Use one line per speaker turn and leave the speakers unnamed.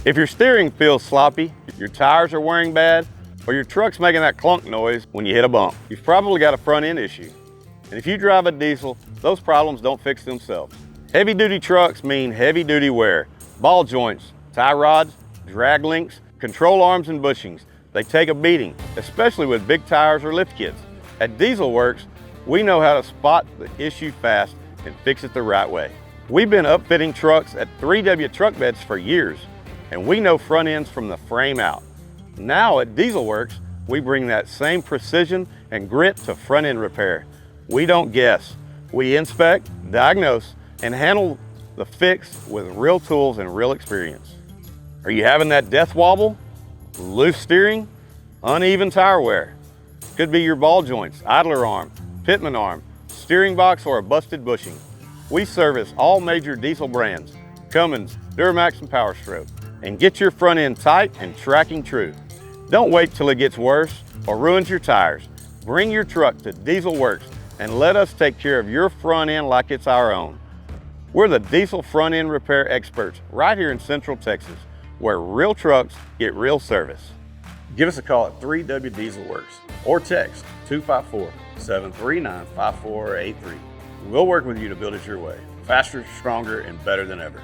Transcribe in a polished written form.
If your steering feels sloppy, your tires are wearing bad, or your truck's making that clunk noise when you hit a bump, you've probably got a front end issue. And if you drive a diesel, those problems don't fix themselves. Heavy duty trucks mean heavy duty wear. Ball joints, tie rods, drag links, control arms and bushings. They take a beating, especially with big tires or lift kits. At Diesel WorX, we know how to spot the issue fast and fix it the right way. We've been upfitting trucks at 3W truck beds for years, and we know front ends from the frame out. Now at Diesel WorX, we bring that same precision and grit to front end repair. We don't guess. We inspect, diagnose, and handle the fix with real tools and real experience. Are you having that death wobble? Loose steering? Uneven tire wear? Could be your ball joints, idler arm, pitman arm, steering box, or a busted bushing. We service all major diesel brands, Cummins, Duramax, and Powerstroke, and get your front end tight and tracking true. Don't wait till it gets worse or ruins your tires. Bring your truck to Diesel WorX and let us take care of your front end like it's our own. We're the diesel front end repair experts right here in Central Texas, where real trucks get real service. Give us a call at 3W Diesel WorX or text 254-739-5483. We'll work with you to build it your way, faster, stronger, and better than ever.